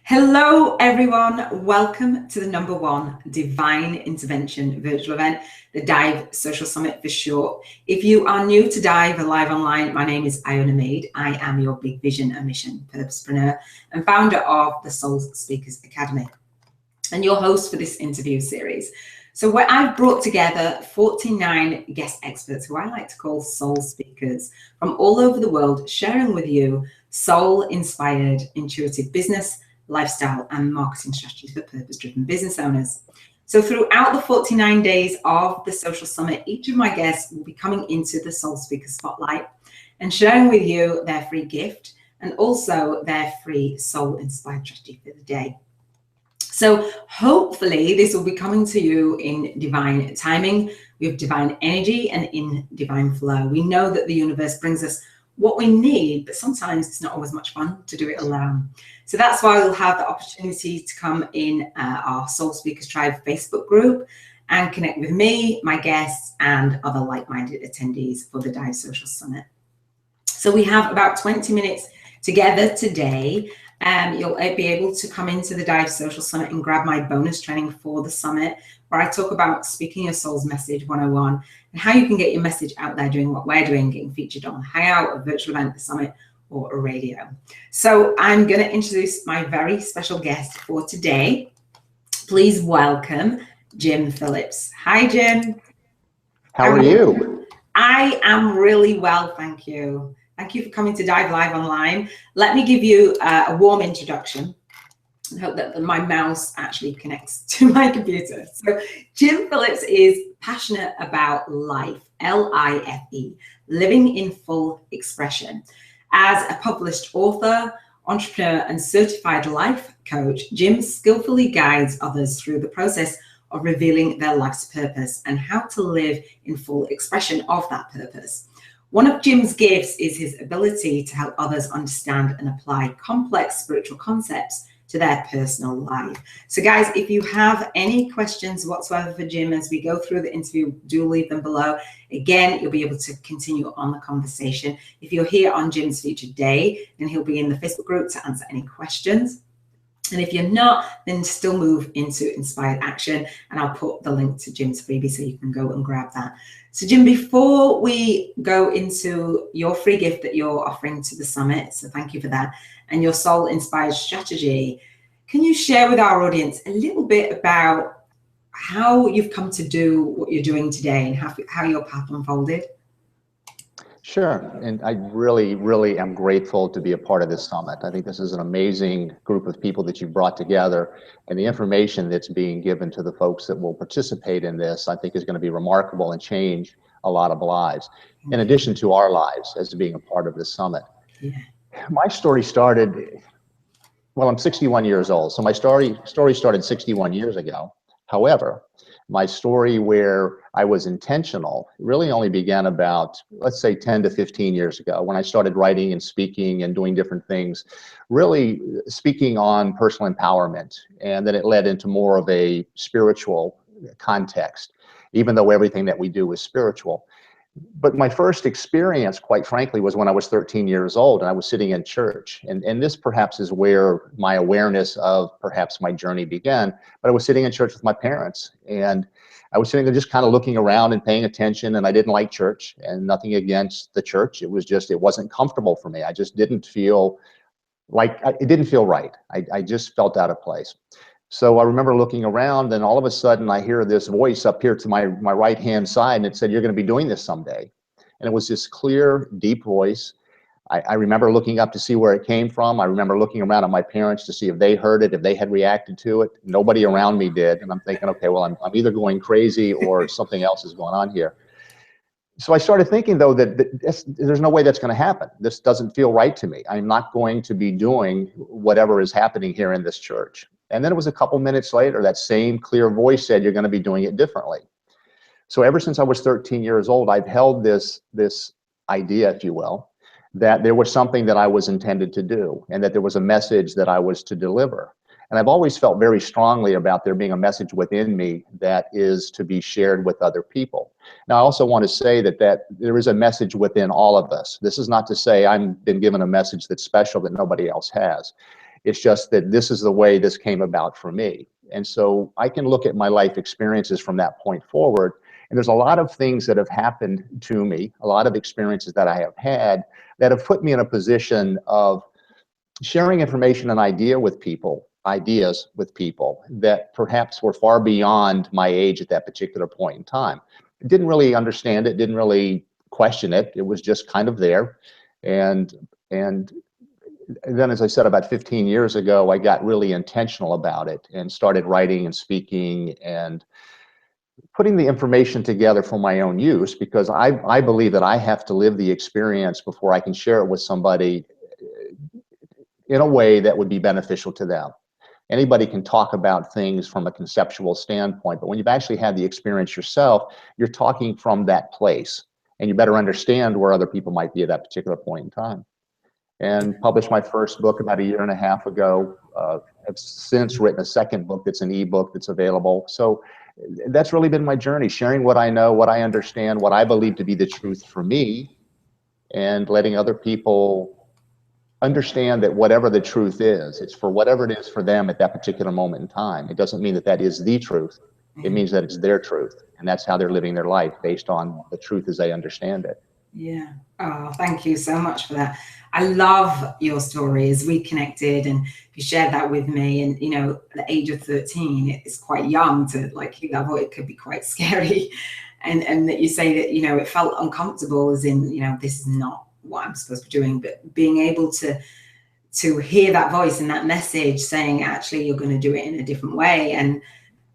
Hello, everyone. Welcome to the #1 Divine Intervention virtual event, the D.I.V.E Social Summit for short. If you are new to D.I.V.E Live Online, my name is Iona Meade. I am your big vision and mission purposepreneur and founder of the Soul Speakers Academy and your host for this interview series. So where I've brought together 49 guest experts who I like to call soul speakers from all over the world, sharing with you soul-inspired, intuitive business, lifestyle, and marketing strategies for purpose-driven business owners. So throughout the 49 days of the Social Summit, each of my guests will be coming into the Soul Speaker Spotlight and sharing with you their free gift and also their free soul-inspired strategy for the day. So hopefully this will be coming to you in divine timing, with divine energy and in divine flow. We know that the universe brings us what we need, but sometimes it's not always much fun to do it alone. So that's why we'll have the opportunity to come in our Soul Speakers Tribe Facebook group and connect with me, my guests, and other like-minded attendees for the D.I.V.E Social Summit. So we have about 20 minutes together today. You'll be able to come into the D.I.V.E Social Summit and grab my bonus training for the summit, where I talk about speaking your soul's message 101 and how you can get your message out there doing what we're doing, getting featured on a hangout, a virtual event, a summit, or a radio. So I'm going to introduce my very special guest for today. Please welcome Jim Phillips. Hi, Jim. How are you? I am really well, thank you. Thank you for coming to D.I.V.E Live Online. Let me give you a warm introduction. I hope that my mouse actually connects to my computer. So Jim Phillips is passionate about life, L.I.F.E, living in full expression. As a published author, entrepreneur, and certified life coach, Jim skillfully guides others through the process of revealing their life's purpose and how to live in full expression of that purpose. One of Jim's gifts is his ability to help others understand and apply complex spiritual concepts to their personal life. So guys, if you have any questions whatsoever for Jim as we go through the interview, do leave them below. Again, you'll be able to continue on the conversation. If you're here on Jim's featured day, then he'll be in the Facebook group to answer any questions. And if you're not, then still move into inspired action, and I'll put the link to Jim's freebie so you can go and grab that. So Jim, before we go into your free gift that you're offering to the summit, so thank you for that, and your soul inspired strategy, can you share with our audience a little bit about how you've come to do what you're doing today and how your path unfolded? Sure, and I really am grateful to be a part of this summit. I think this is an amazing group of people that you've brought together, and the information that's being given to the folks that will participate in this, I think, is going to be remarkable and change a lot of lives, in addition to our lives as being a part of this summit. Yeah. My story started, well, I'm 61 years old, so my story started 61 years ago. However, my story where I was intentional really only began about, let's say, 10 to 15 years ago, when I started writing and speaking and doing different things, really speaking on personal empowerment. And then it led into more of a spiritual context, even though everything that we do is spiritual. But my first experience, quite frankly, was when I was 13 years old and I was sitting in church. And this perhaps is where my awareness of perhaps my journey began. But I was sitting in church with my parents, and I was sitting there just kind of looking around and paying attention, and I didn't like church, and nothing against the church. It was just, it wasn't comfortable for me. I just didn't feel like, it didn't feel right. I just felt out of place. So I remember looking around, and all of a sudden I hear this voice up here to my right-hand side, and it said, "You're going to be doing this someday." And it was this clear, deep voice. I remember looking up to see where it came from. I remember looking around at my parents to see if they heard it, if they had reacted to it. Nobody around me did. And I'm thinking, okay, well, I'm either going crazy or something else is going on here. So I started thinking, though, that there's no way that's going to happen. This doesn't feel right to me. I'm not going to be doing whatever is happening here in this church. And then it was a couple minutes later, that same clear voice said, "You're going to be doing it differently." So ever since I was 13 years old, I've held this idea, if you will, that there was something that I was intended to do, and that there was a message that I was to deliver. And I've always felt very strongly about there being a message within me that is to be shared with other people. Now, I also want to say that there is a message within all of us. This is not to say I've been given a message that's special that nobody else has. It's just that this is the way this came about for me. And so I can look at my life experiences from that point forward. And there's a lot of things that have happened to me, a lot of experiences that I have had that have put me in a position of sharing information and ideas with people that perhaps were far beyond my age at that particular point in time. I didn't really understand it, didn't really question it. It was just kind of there. And then, as I said, about 15 years ago, I got really intentional about it and started writing and speaking and putting the information together for my own use, because I believe that I have to live the experience before I can share it with somebody in a way that would be beneficial to them. Anybody can talk about things from a conceptual standpoint, but when you've actually had the experience yourself, you're talking from that place, and you better understand where other people might be at that particular point in time. And published my first book about a year and a half ago. I've since written a second book that's an ebook that's available. So that's really been my journey, sharing what I know, what I understand, what I believe to be the truth for me, and letting other people understand that whatever the truth is, it's for whatever it is for them at that particular moment in time. It doesn't mean that that is the truth. It means that it's their truth, and that's how they're living their life based on the truth as they understand it. Yeah. Oh, thank you so much for that. I love your story as we connected and you shared that with me. And, you know, the age of 13 is quite young to like hear that voice. It could be quite scary. And that you say that, you know, it felt uncomfortable as in, you know, this is not what I'm supposed to be doing, but being able to hear that voice and that message saying, actually, you're going to do it in a different way. And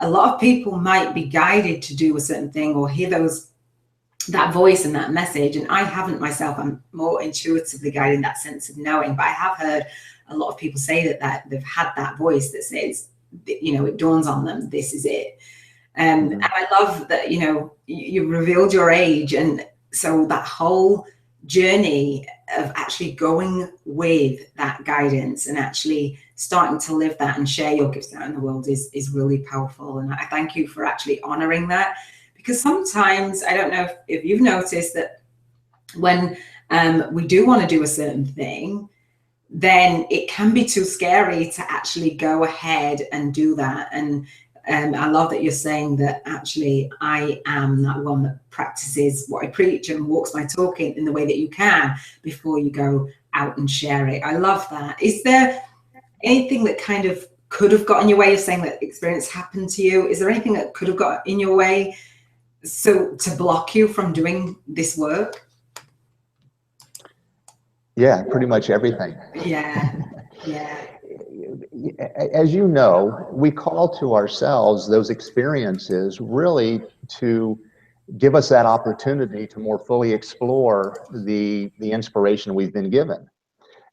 a lot of people might be guided to do a certain thing or hear that voice and that message. And I haven't myself, I'm more intuitively guided in that sense of knowing, but I have heard a lot of people say that they've had that voice that says, you know, it dawns on them, this is it. And I love that, you know, you revealed your age. And so that whole journey of actually going with that guidance and actually starting to live that and share your gifts out in the world is really powerful. And I thank you for actually honoring that. Because sometimes, I don't know if you've noticed that when we do want to do a certain thing, then it can be too scary to actually go ahead and do that. And I love that you're saying that actually I am that one that practices what I preach and walks my talk in the way that you can before you go out and share it. I love that. Is there anything that kind of could have got in your way of saying that experience happened to you? Is there anything that could have got in your way so to block you from doing this work? Yeah, pretty much everything. Yeah. Yeah. As you know, we call to ourselves those experiences really to give us that opportunity to more fully explore the inspiration we've been given.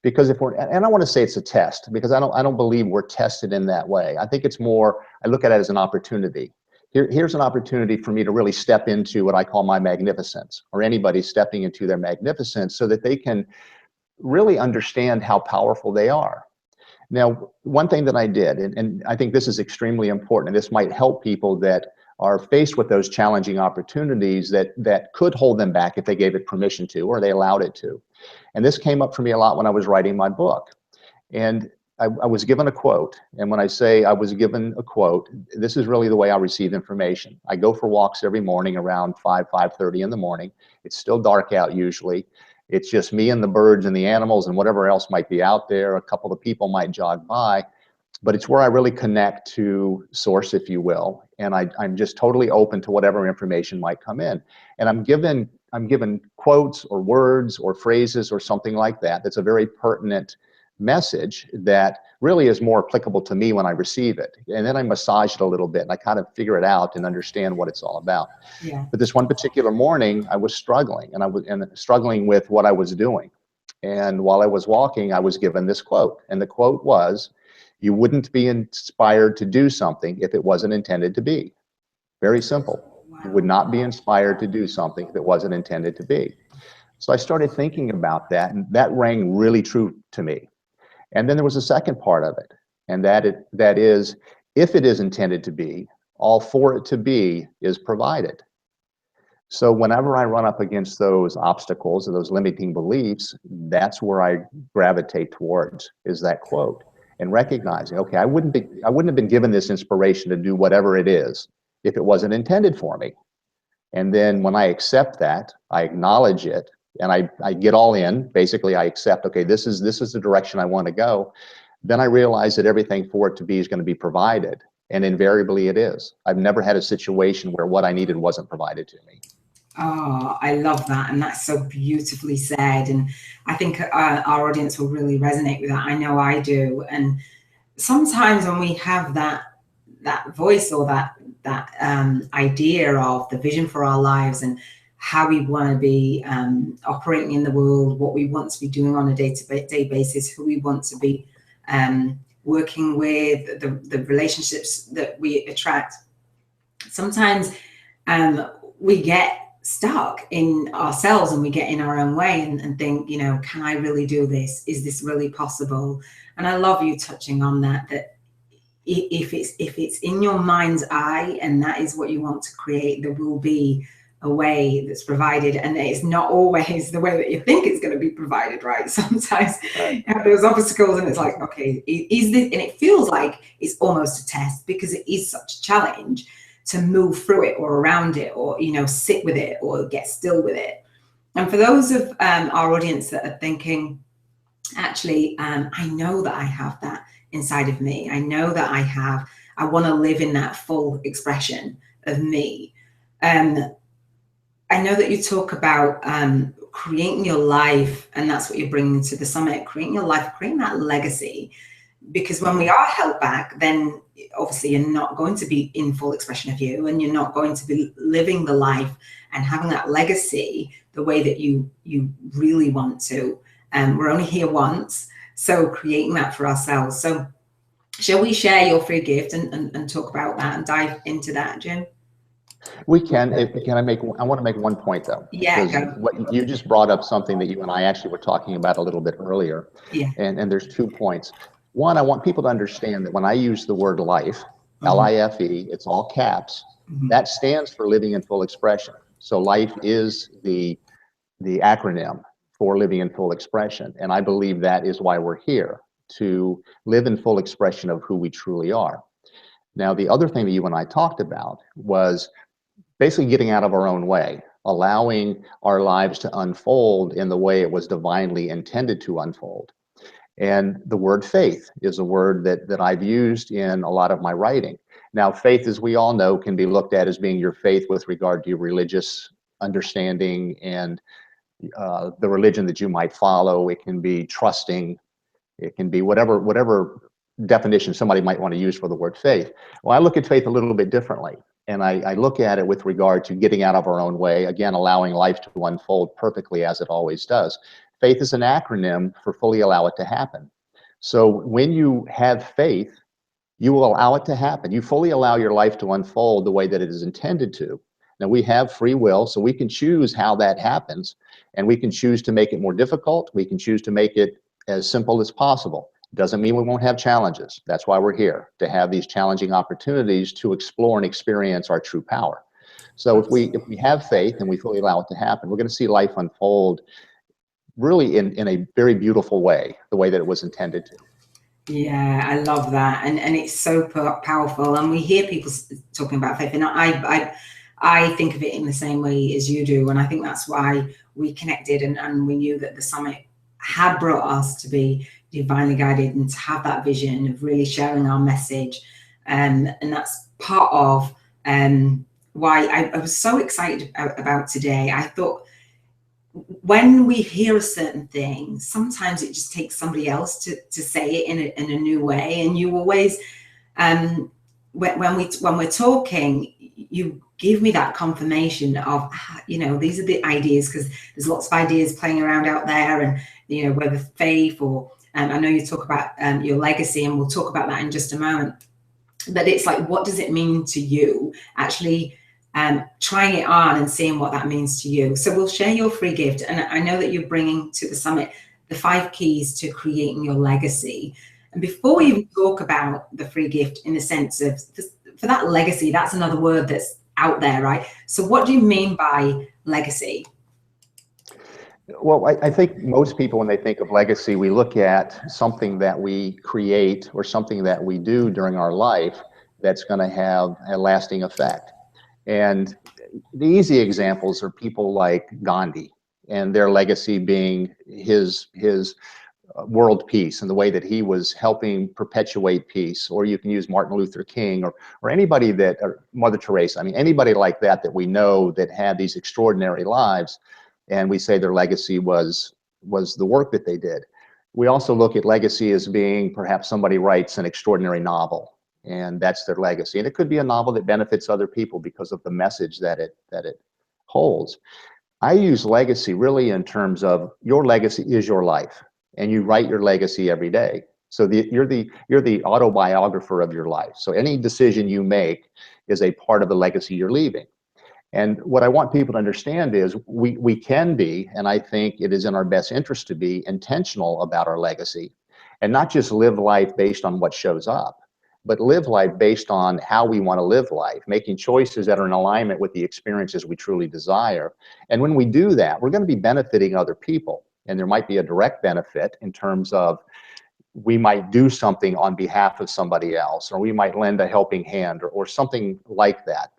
Because if we're, and I don't want to say it's a test, because I don't believe we're tested in that way. I think it's more, I look at it as an opportunity. Here's an opportunity for me to really step into what I call my magnificence, or anybody stepping into their magnificence, so that they can really understand how powerful they are. Now, one thing that I did, and I think this is extremely important, and this might help people that are faced with those challenging opportunities that could hold them back if they gave it permission to, or they allowed it to. And this came up for me a lot when I was writing my book. And I was given a quote. And when I say I was given a quote, this is really the way I receive information. I go for walks every morning around 5:30 in the morning. It's still dark out usually. It's just me and the birds and the animals and whatever else might be out there. A couple of people might jog by, but it's where I really connect to source, if you will. And I'm just totally open to whatever information might come in. And I'm given quotes or words or phrases or something like that that's a very pertinent message that really is more applicable to me when I receive it. And then I massage it a little bit and I kind of figure it out and understand what it's all about. Yeah. But this one particular morning, I was struggling, and I was struggling with what I was doing. And while I was walking, I was given this quote. And the quote was, "You wouldn't be inspired to do something if it wasn't intended to be." Very simple. You would not be inspired to do something if it wasn't intended to be. So I started thinking about that, and that rang really true to me. And then there was a second part of it, and that is, if it is intended to be, all for it to be is provided. So whenever I run up against those obstacles or those limiting beliefs, that's where I gravitate towards, is that quote. and recognizing, okay, I wouldn't have been given this inspiration to do whatever it is if it wasn't intended for me. And then when I accept that, I acknowledge it, and I get all in. Basically, I accept, okay, this is the direction I want to go. Then I realize that everything for it to be is going to be provided, and invariably it is. I've never had a situation where what I needed wasn't provided to me. Oh, I love that. And that's so beautifully said. And I think our audience will really resonate with that. I know I do. And sometimes when we have that voice or that idea of the vision for our lives and how we want to be operating in the world, what we want to be doing on a day-to-day basis, who we want to be working with, the relationships that we attract, sometimes we get stuck in ourselves and we get in our own way and think, you know, can I really do this? Is this really possible? And I love you touching on that if it's in your mind's eye and that is what you want to create, there will be a way that's provided, and it's not always the way that you think it's going to be provided, right? Sometimes you have those obstacles and it's like, okay, is this, and it feels like it's almost a test because it is such a challenge to move through it or around it, or, you know, sit with it or get still with it. And for those of our audience that are thinking, actually, I know that I have that inside of me. I know that I want to live in that full expression of me. I know that you talk about creating your life, and that's what you're bringing to the summit, creating your life, creating that legacy. Because when we are held back, then obviously you're not going to be in full expression of you, and you're not going to be living the life and having that legacy the way that you really want to. We're only here once, so creating that for ourselves. So shall we share your free gift and talk about that and dive into that, Jim? We can. I want to make one point though. Yeah, because what you just brought up something that you and I actually were talking about a little bit earlier. Yeah. And there's 2 points. One, I want people to understand that when I use the word life, L-I.F.E, it's all caps. That stands for living in full expression. So life is the acronym for living in full expression. And I believe that is why we're here, to live in full expression of who we truly are. Now, the other thing that you and I talked about was basically getting out of our own way, allowing our lives to unfold in the way it was divinely intended to unfold. And the word faith is a word that I've used in a lot of my writing. Now, faith, as we all know, can be looked at as being your faith with regard to your religious understanding and the religion that you might follow. It can be trusting. It can be whatever definition somebody might want to use for the word faith. Well, I look at faith a little bit differently. And I look at it with regard to getting out of our own way, again, allowing life to unfold perfectly as it always does. Faith is an acronym for fully allow it to happen. So when you have faith, you will allow it to happen. You fully allow your life to unfold the way that it is intended to. Now, we have free will, so we can choose how that happens, and we can choose to make it more difficult. We can choose to make it as simple as possible. Doesn't mean we won't have challenges. That's why we're here, to have these challenging opportunities to explore and experience our true power. So if we have faith and we fully allow it to happen, we're going to see life unfold really in a very beautiful way, the way that it was intended to. Yeah, I love that, and it's so powerful. And we hear people talking about faith, and I think of it in the same way as you do, and I think that's why we connected, and we knew that the summit had brought us to be divinely guided and to have that vision of really sharing our message, and that's part of why I was so excited about today. I thought, when we hear a certain thing, sometimes it just takes somebody else to say it in a new way. And you always, when we're talking, you give me that confirmation of, you know, these are the ideas, because there's lots of ideas playing around out there, and, you know, whether faith or, I know you talk about your legacy, and we'll talk about that in just a moment. But it's like, what does it mean to you? Actually, trying it on and seeing what that means to you. So we'll share your free gift. And I know that you're bringing to the summit the 5 keys to creating your legacy. And before we even talk about the free gift, in the sense of, for that legacy, that's another word that's out there, right? So what do you mean by legacy? Well, I think most people, when they think of legacy, we look at something that we create or something that we do during our life that's going to have a lasting effect. And the easy examples are people like Gandhi and their legacy being his world peace and the way that he was helping perpetuate peace. Or you can use Martin Luther King or anybody that, or Mother Teresa. I mean, anybody like that that we know that had these extraordinary lives, and we say their legacy was the work that they did. We also look at legacy as being perhaps somebody writes an extraordinary novel, and that's their legacy. And it could be a novel that benefits other people because of the message that it holds. I use legacy really in terms of your legacy is your life, and you write your legacy every day. So you're the autobiographer of your life. So any decision you make is a part of the legacy you're leaving. And what I want people to understand is we can be, and I think it is in our best interest to be intentional about our legacy and not just live life based on what shows up, but live life based on how we want to live life, making choices that are in alignment with the experiences we truly desire. And when we do that, we're going to be benefiting other people. And there might be a direct benefit in terms of we might do something on behalf of somebody else, or we might lend a helping hand, or something like that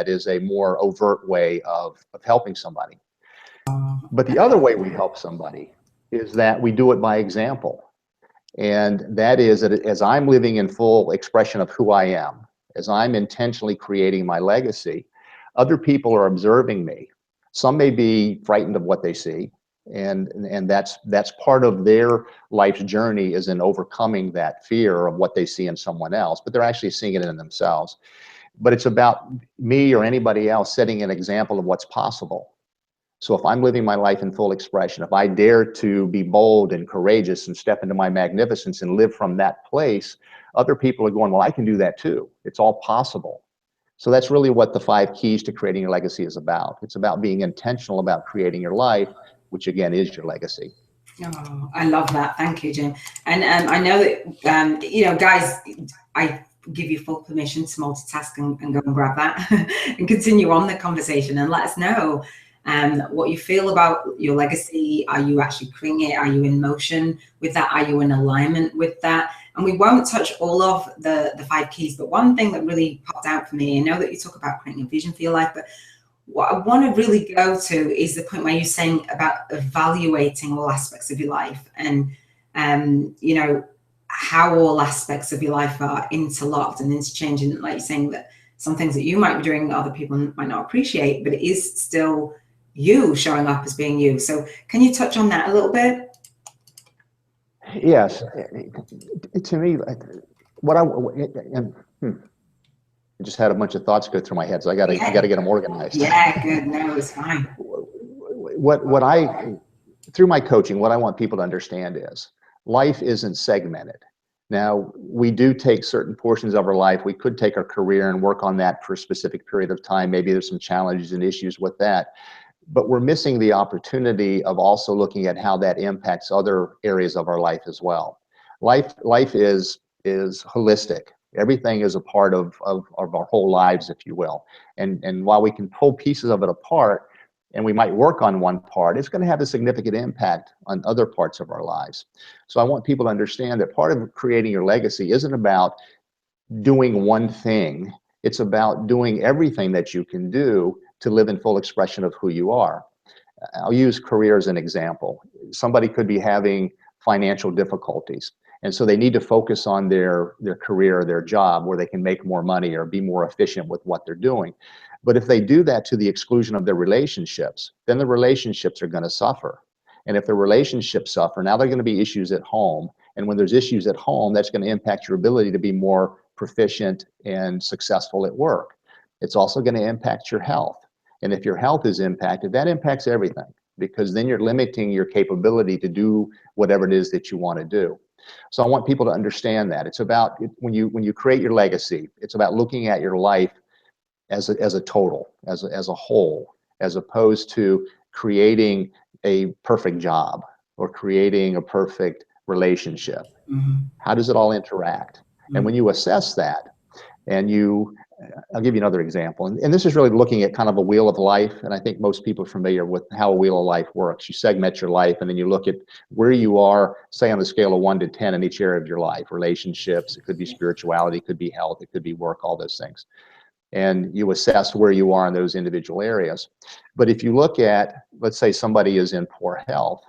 is a more overt way of helping somebody. But the other way we help somebody is that we do it by example. And that is that as I'm living in full expression of who I am, as I'm intentionally creating my legacy, other people are observing me. Some may be frightened of what they see, and that's part of their life's journey, is in overcoming that fear of what they see in someone else, but they're actually seeing it in themselves. But it's about me or anybody else setting an example of what's possible. So if I'm living my life in full expression, if I dare to be bold and courageous and step into my magnificence and live from that place, other people are going, well, I can do that too. It's all possible. So that's really what the 5 keys to creating your legacy is about. It's about being intentional about creating your life, which again is your legacy. Oh, I love that. Thank you, Jim. And I know that, guys, I give you full permission to multitask and go and grab that and continue on the conversation and let us know what you feel about your legacy. Are you actually creating it? Are you in motion with that? Are you in alignment with that? And we won't touch all of the 5 keys, but one thing that really popped out for me, I know that you talk about creating a vision for your life, but what I want to really go to is the point where you're saying about evaluating all aspects of your life and, how all aspects of your life are interlocked and interchanging. Like you're saying that some things that you might be doing, other people might not appreciate, but it is still you showing up as being you. So can you touch on that a little bit? Yes. To me, what I just had a bunch of thoughts go through my head, so I got to get them organized. Yeah, good. No, it's fine. What I, through my coaching, what I want people to understand is life isn't segmented. Now, we do take certain portions of our life. We could take our career and work on that for a specific period of time. Maybe there's some challenges and issues with that, but we're missing the opportunity of also looking at how that impacts other areas of our life as well. Life is holistic. Everything is a part of our whole lives, if you will. And while we can pull pieces of it apart, and we might work on one part, it's going to have a significant impact on other parts of our lives. So I want people to understand that part of creating your legacy isn't about doing one thing. It's about doing everything that you can do to live in full expression of who you are. I'll use career as an example. Somebody could be having financial difficulties, and so they need to focus on their career, their job, where they can make more money or be more efficient with what they're doing. But if they do that to the exclusion of their relationships, then the relationships are going to suffer. And if the relationships suffer, now there are going to be issues at home. And when there's issues at home, that's going to impact your ability to be more proficient and successful at work. It's also going to impact your health. And if your health is impacted, that impacts everything, because then you're limiting your capability to do whatever it is that you want to do. So I want people to understand that. It's about, when you create your legacy, it's about looking at your life as a total, as a whole, as opposed to creating a perfect job or creating a perfect relationship. Mm-hmm. How does it all interact? And when you assess that and you I'll give you another example. And this is really looking at kind of a wheel of life. And I think most people are familiar with how a wheel of life works. You segment your life, and then you look at where you are, say on the scale of 1 to 10 in each area of your life. Relationships, it could be spirituality, it could be health, it could be work, all those things. And you assess where you are in those individual areas. But if you look at, let's say somebody is in poor health,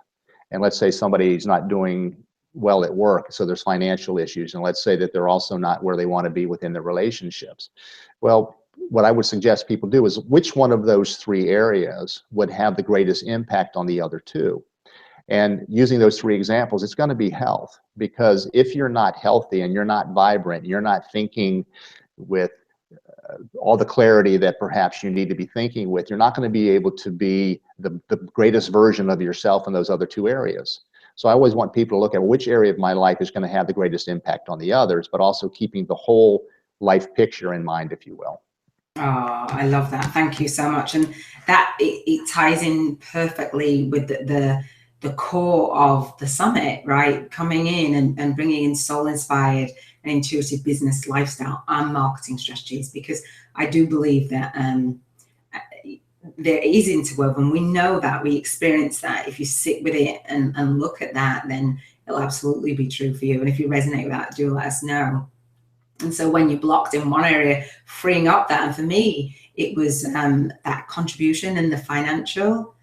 and let's say somebody's not doing well at work, so there's financial issues, and let's say that they're also not where they want to be within their relationships. Well, what I would suggest people do is, which one of those 3 areas would have the greatest impact on the other 2? And using those 3 examples, it's going to be health, because if you're not healthy and you're not vibrant, you're not thinking with all the clarity that perhaps you need to be thinking with, you're not going to be able to be the greatest version of yourself in those other 2 areas. So I always want people to look at which area of my life is going to have the greatest impact on the others, but also keeping the whole life picture in mind, if you will. Oh, I love that. Thank you so much. And that it ties in perfectly with the core of the summit, right? Coming in and bringing in soul inspired and intuitive business lifestyle and marketing strategies, because I do believe that there is interwoven. We know that, we experience that. If you sit with it and look at that, then it'll absolutely be true for you. And if you resonate with that, do let us know. And so when you're blocked in one area, freeing up that, and for me, it was that contribution, and the financial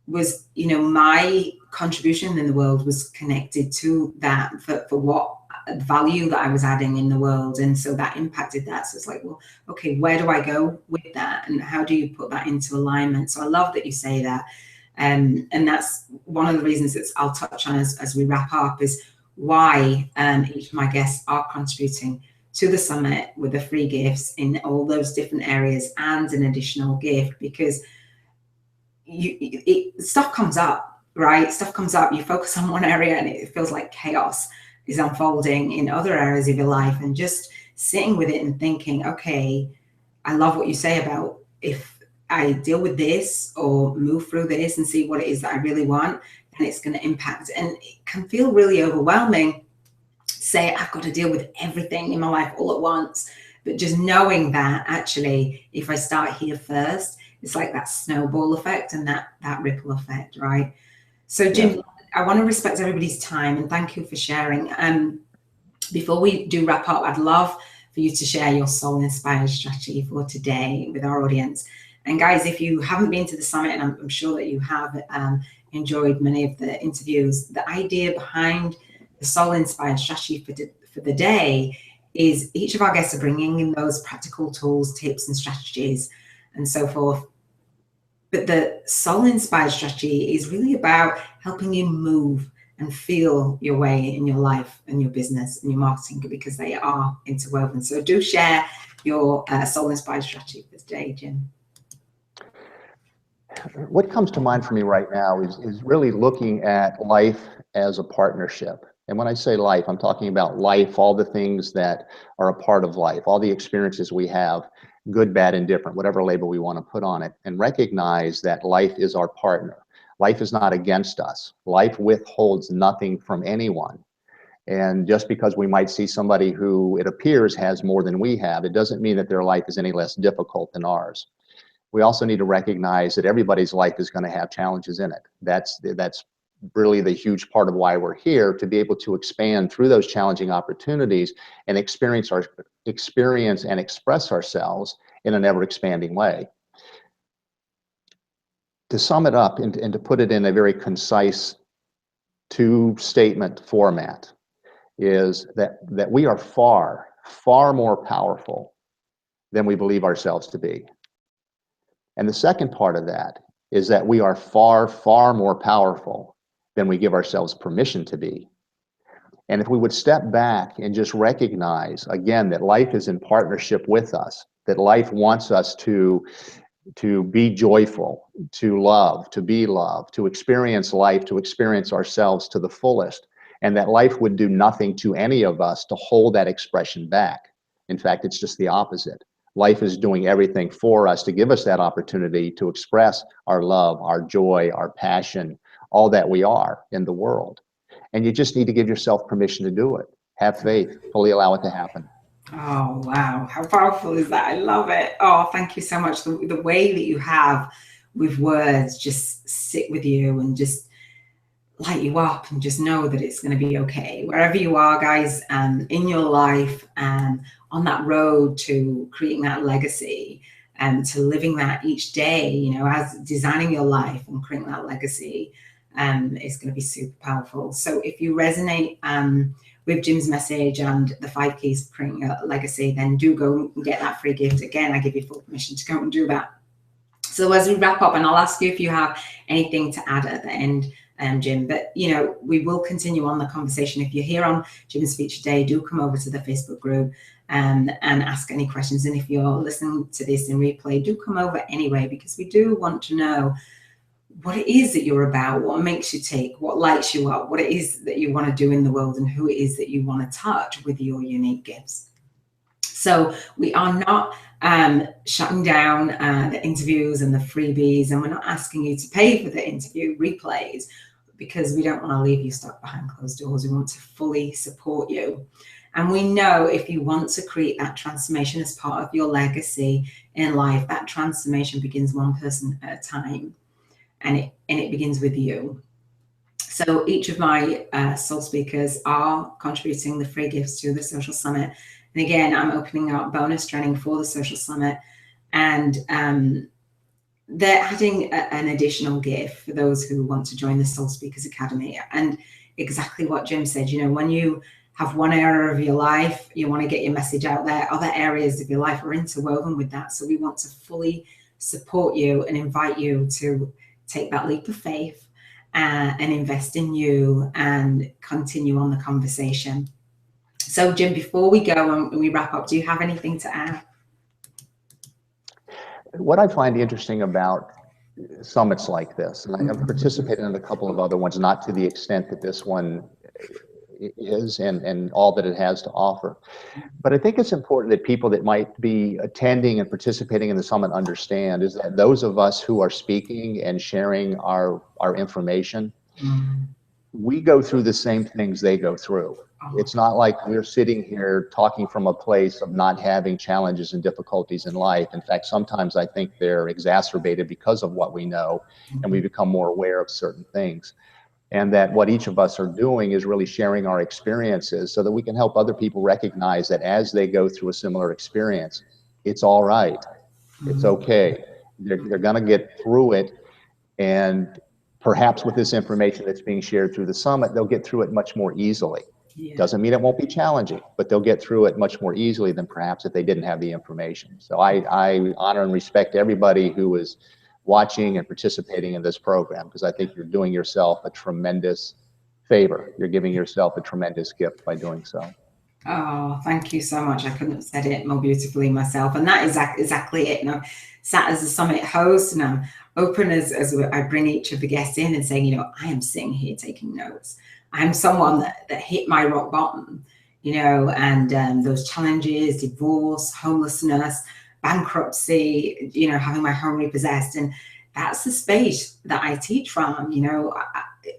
was, my contribution in the world was connected to that for what value that I was adding in the world. And so that impacted that. So it's like, well, okay, where do I go with that? And how do you put that into alignment? So I love that you say that. And that's one of the reasons that I'll touch on as we wrap up, is why each of my guests are contributing to the summit with the free gifts in all those different areas and an additional gift, because stuff comes up, right? Stuff comes up, you focus on one area and it feels like chaos is unfolding in other areas of your life, and just sitting with it and thinking, okay, I love what you say about, if I deal with this or move through this and see what it is that I really want, then it's going to impact. And it can feel really overwhelming, say I've got to deal with everything in my life all at once. But just knowing that actually, if I start here first, it's like that snowball effect and that ripple effect, right? So Jim, yeah. I want to respect everybody's time and thank you for sharing. Before we do wrap up, I'd love for you to share your soul inspired strategy for today with our audience. And guys, if you haven't been to the summit, and I'm sure that you have enjoyed many of the interviews, the idea behind the soul inspired strategy for the day is each of our guests are bringing in those practical tools, tips and strategies and so forth. But the soul inspired strategy is really about helping you move and feel your way in your life and your business and your marketing, because they are interwoven. So do share your soul inspired strategy for today, Jim. What comes to mind for me right now is really looking at life as a partnership. And when I say life, I'm talking about life, all the things that are a part of life, all the experiences we have, good, bad, and different, whatever label we want to put on it, and recognize that life is our partner. Life is not against us. Life withholds nothing from anyone. And just because we might see somebody who it appears has more than we have, it doesn't mean that their life is any less difficult than ours. We also need to recognize that everybody's life is going to have challenges in it. That's really the huge part of why we're here, to be able to expand through those challenging opportunities and experience and express ourselves in an ever-expanding way. To sum it up and to put it in a very concise 2-statement format, is that we are far, far more powerful than we believe ourselves to be. And the second part of that is that we are far, far more powerful than we give ourselves permission to be. And if we would step back and just recognize, again, that life is in partnership with us, that life wants us to be joyful, to love, to be loved, to experience life, to experience ourselves to the fullest, and that life would do nothing to any of us to hold that expression back. In fact, it's just the opposite. Life is doing everything for us to give us that opportunity to express our love, our joy, our passion, all that we are in the world. And you just need to give yourself permission to do it. Have faith, fully allow it to happen. Oh, wow. How powerful is that? I love it. Oh, thank you so much. The way that you have with words just sit with you and just light you up, and just know that it's going to be okay. Wherever you are, guys, in your life, on that road to creating that legacy and to living that each day, you know, as designing your life and creating that legacy, is going to be super powerful. So if you resonate with Jim's message and the 5 keys for creating a legacy, then do go and get that free gift. Again, I give you full permission to go and do that. So as we wrap up, and I'll ask you if you have anything to add at the end, Jim, but you know, we will continue on the conversation. If you're here on Jim's Feature Day, do come over to the Facebook group and ask any questions. And if you're listening to this in replay, do come over anyway, because we do want to know what it is that you're about, what makes you tick, what lights you up, what it is that you want to do in the world, and who it is that you want to touch with your unique gifts. So we are not shutting down the interviews and the freebies, and we're not asking you to pay for the interview replays, because we don't want to leave you stuck behind closed doors. We want to fully support you. And we know if you want to create that transformation as part of your legacy in life, that transformation begins one person at a time, and it begins with you. So each of my soul speakers are contributing the free gifts to the Social Summit. And again, I'm opening up bonus training for the Social Summit, and they're adding an additional gift for those who want to join the Soul Speakers Academy. And exactly what Jim said, you know, when you have one area of your life, you want to get your message out there, other areas of your life are interwoven with that. So we want to fully support you and invite you to take that leap of faith and invest in you and continue on the conversation. So Jim, before we go and we wrap up, do you have anything to add? What I find interesting about summits like this, and I've participated in a couple of other ones, not to the extent that this one is and all that it has to offer. But I think it's important that people that might be attending and participating in the summit understand is that those of us who are speaking and sharing our information, we go through the same things they go through. It's not like we're sitting here talking from a place of not having challenges and difficulties in life. In fact, sometimes I think they're exacerbated because of what we know, and we become more aware of certain things. And that what each of us are doing is really sharing our experiences so that we can help other people recognize that as they go through a similar experience, it's all right. It's okay. They're going to get through it. And perhaps with this information that's being shared through the summit, they'll get through it much more easily. Yeah. Doesn't mean it won't be challenging, but they'll get through it much more easily than perhaps if they didn't have the information. So I honor and respect everybody who is watching and participating in this program, because I think you're doing yourself a tremendous favor. You're giving yourself a tremendous gift by doing so. Oh, thank you so much. I couldn't have said it more beautifully myself. And that is exactly it. You know, sat as a summit host, and I'm open as I bring each of the guests in and saying, you know, I am sitting here taking notes. I'm someone that hit my rock bottom, you know, and those challenges, divorce, homelessness, bankruptcy, you know, having my home repossessed. And that's the space that I teach from. You know,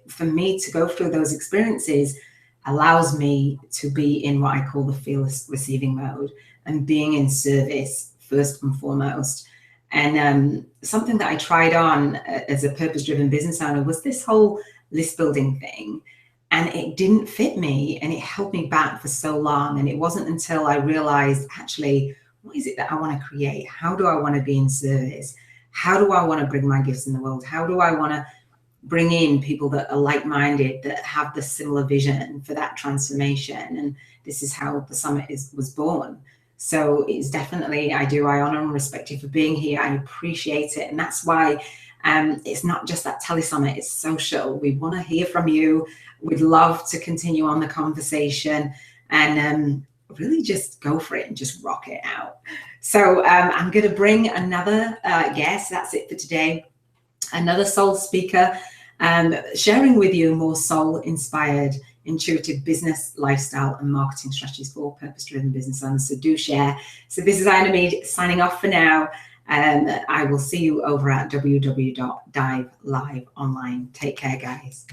for me to go through those experiences allows me to be in what I call the fearless receiving mode and being in service first and foremost. And something that I tried on as a purpose-driven business owner was this whole list building thing. And it didn't fit me, and it held me back for so long. And it wasn't until I realized, actually, what is it that I want to create? How do I want to be in service? How do I want to bring my gifts in the world? How do I want to bring in people that are like-minded, that have the similar vision for that transformation? And this is how the summit was born. So it's definitely, I honor and respect you for being here. I appreciate it. And that's why it's not just that tele-summit, it's social. We want to hear from you. We'd love to continue on the conversation, and really just go for it and just rock it out. So I'm going to bring another guest. That's it for today. Another soul speaker, sharing with you more soul-inspired, intuitive business, lifestyle, and marketing strategies for purpose-driven business owners. So do share. So this is Iona Meade signing off for now. I will see you over at www.D.I.V.E Live online. Take care, guys.